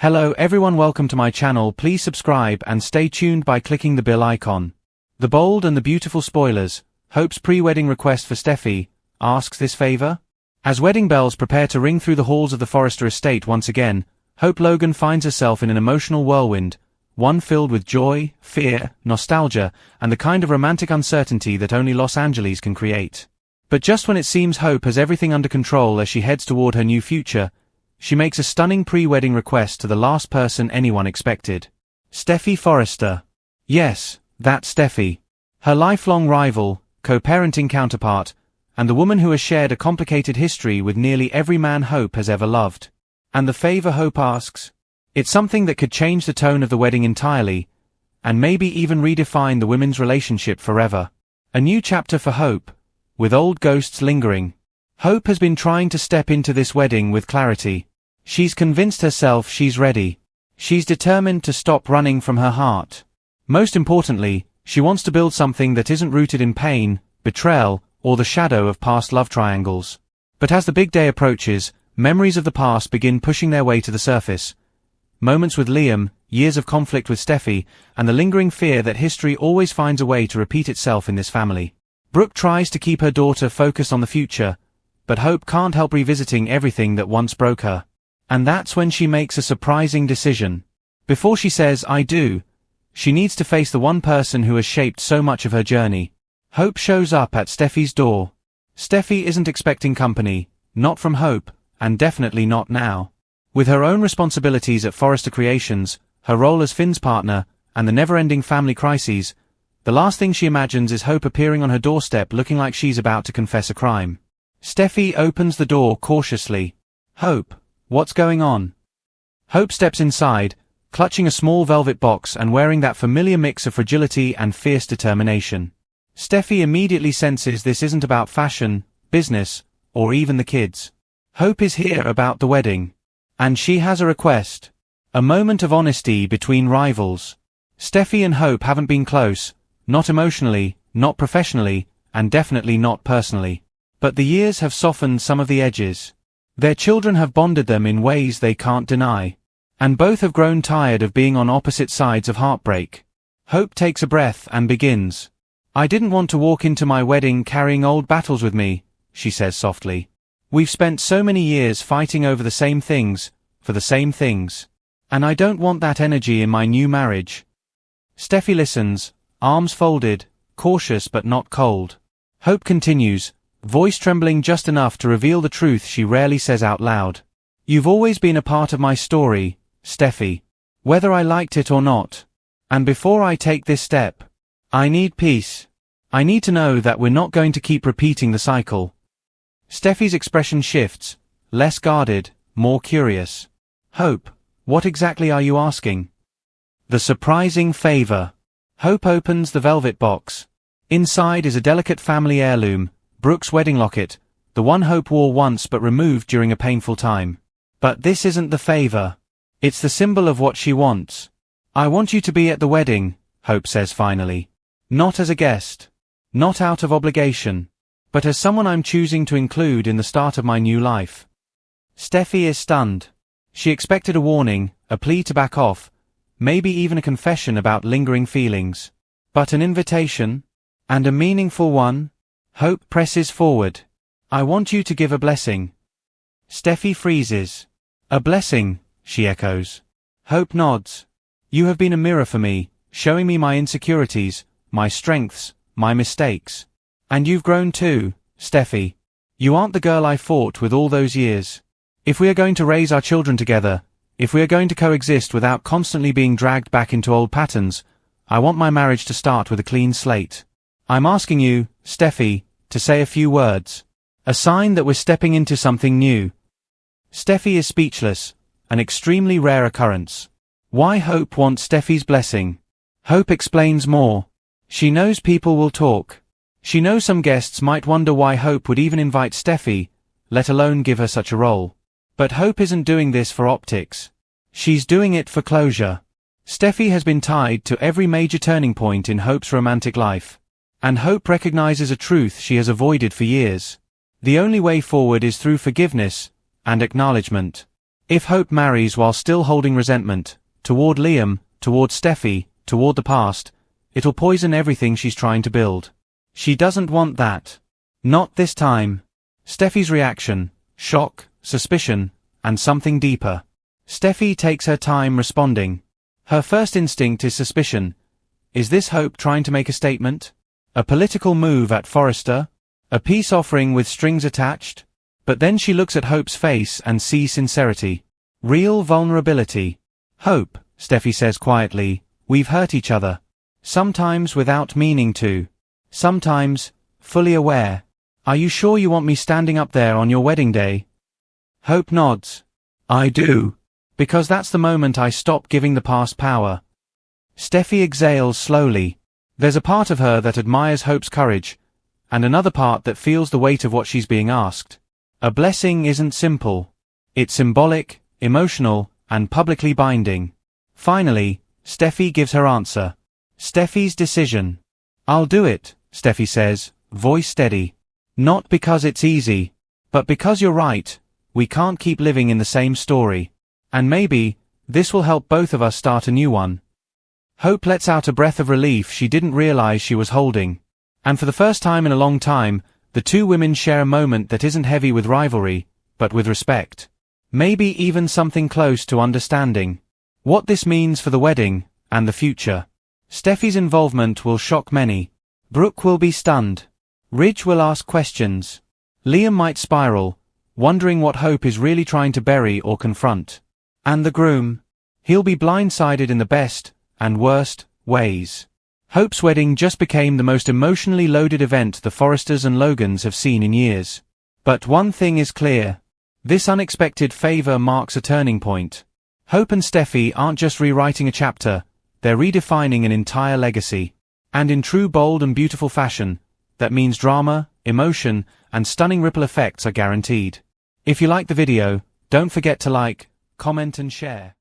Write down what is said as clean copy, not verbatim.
Hello everyone, welcome to my channel. Please subscribe and stay tuned by clicking the bell icon. The bold and the beautiful spoilers. Hope's pre-wedding request for Steffy asks this favor. As wedding bells prepare to ring through the halls of the Forrester estate once again, Hope Logan finds herself in an emotional whirlwind, one filled with joy, fear, nostalgia, and the kind of romantic uncertainty that only Los Angeles can create. But just when it seems Hope has everything under control as she heads toward her new future, she makes a stunning pre-wedding request to the last person anyone expected. Steffy Forrester. Yes, that's Steffy. Her lifelong rival, co-parenting counterpart, and the woman who has shared a complicated history with nearly every man Hope has ever loved. And the favor Hope asks? It's something that could change the tone of the wedding entirely, and maybe even redefine the women's relationship forever. A new chapter for Hope, with old ghosts lingering. Hope has been trying to step into this wedding with clarity. She's convinced herself she's ready. She's determined to stop running from her heart. Most importantly, she wants to build something that isn't rooted in pain, betrayal, or the shadow of past love triangles. But as the big day approaches, memories of the past begin pushing their way to the surface. Moments with Liam, years of conflict with Steffy, and the lingering fear that history always finds a way to repeat itself in this family. Brooke tries to keep her daughter focused on the future, but Hope can't help revisiting everything that once broke her. And that's when she makes a surprising decision. Before she says, "I do," she needs to face the one person who has shaped so much of her journey. Hope shows up at Steffy's door. Steffy isn't expecting company, not from Hope, and definitely not now. With her own responsibilities at Forrester Creations, her role as Finn's partner, and the never-ending family crises, the last thing she imagines is Hope appearing on her doorstep looking like she's about to confess a crime. Steffy opens the door cautiously. "Hope, what's going on?" Hope steps inside, clutching a small velvet box and wearing that familiar mix of fragility and fierce determination. Steffy immediately senses this isn't about fashion, business, or even the kids. Hope is here about the wedding. And she has a request. A moment of honesty between rivals. Steffy and Hope haven't been close, not emotionally, not professionally, and definitely not personally. But the years have softened some of the edges. Their children have bonded them in ways they can't deny. And both have grown tired of being on opposite sides of heartbreak. Hope takes a breath and begins. "I didn't want to walk into my wedding carrying old battles with me," she says softly. "We've spent so many years fighting over the same things, for the same things. And I don't want that energy in my new marriage." Steffy listens, arms folded, cautious but not cold. Hope continues, voice trembling just enough to reveal the truth she rarely says out loud. "You've always been a part of my story, Steffy. Whether I liked it or not. And before I take this step, I need peace. I need to know that we're not going to keep repeating the cycle." Steffy's expression shifts, less guarded, more curious. "Hope, what exactly are you asking?" The surprising favor. Hope opens the velvet box. Inside is a delicate family heirloom, Brooke's wedding locket, the one Hope wore once but removed during a painful time. But this isn't the favor. It's the symbol of what she wants. "I want you to be at the wedding," Hope says finally. "Not as a guest. Not out of obligation. But as someone I'm choosing to include in the start of my new life." Steffy is stunned. She expected a warning, a plea to back off, maybe even a confession about lingering feelings. But an invitation? And a meaningful one? Hope presses forward. "I want you to give a blessing." Steffy freezes. "A blessing," she echoes. Hope nods. "You have been a mirror for me, showing me my insecurities, my strengths, my mistakes. And you've grown too, Steffy. You aren't the girl I fought with all those years. If we are going to raise our children together, if we are going to coexist without constantly being dragged back into old patterns, I want my marriage to start with a clean slate. I'm asking you, Steffy, to say a few words. A sign that we're stepping into something new." Steffy is speechless, an extremely rare occurrence. Why Hope wants Steffy's blessing? Hope explains more. She knows people will talk. She knows some guests might wonder why Hope would even invite Steffy, let alone give her such a role. But Hope isn't doing this for optics. She's doing it for closure. Steffy has been tied to every major turning point in Hope's romantic life. And Hope recognizes a truth she has avoided for years. The only way forward is through forgiveness and acknowledgement. If Hope marries while still holding resentment, toward Liam, toward Steffy, toward the past, it'll poison everything she's trying to build. She doesn't want that. Not this time. Steffy's reaction: shock, suspicion, and something deeper. Steffy takes her time responding. Her first instinct is suspicion. Is this Hope trying to make a statement? A political move at Forrester? A peace offering with strings attached? But then she looks at Hope's face and sees sincerity. Real vulnerability. Hope, Steffy says quietly, we've hurt each other. Sometimes without meaning to. Sometimes, fully aware. Are you sure you want me standing up there on your wedding day? Hope nods. I do. Because that's the moment I stop giving the past power. Steffy exhales slowly. There's a part of her that admires Hope's courage, and another part that feels the weight of what she's being asked. A blessing isn't simple. It's symbolic, emotional, and publicly binding. Finally, Steffy gives her answer. Steffy's decision. I'll do it, Steffy says, voice steady. Not because it's easy, but because you're right. We can't keep living in the same story. And maybe, this will help both of us start a new one. Hope lets out a breath of relief she didn't realize she was holding. And for the first time in a long time, the two women share a moment that isn't heavy with rivalry, but with respect. Maybe even something close to understanding. What this means for the wedding, and the future. Steffy's involvement will shock many. Brooke will be stunned. Ridge will ask questions. Liam might spiral, wondering what Hope is really trying to bury or confront. And the groom? He'll be blindsided in the best, and worst, ways. Hope's wedding just became the most emotionally loaded event the Forresters and Logans have seen in years. But one thing is clear. This unexpected favor marks a turning point. Hope and Steffy aren't just rewriting a chapter, they're redefining an entire legacy. And in true bold and beautiful fashion, that means drama, emotion, and stunning ripple effects are guaranteed. If you like the video, don't forget to like, comment and share.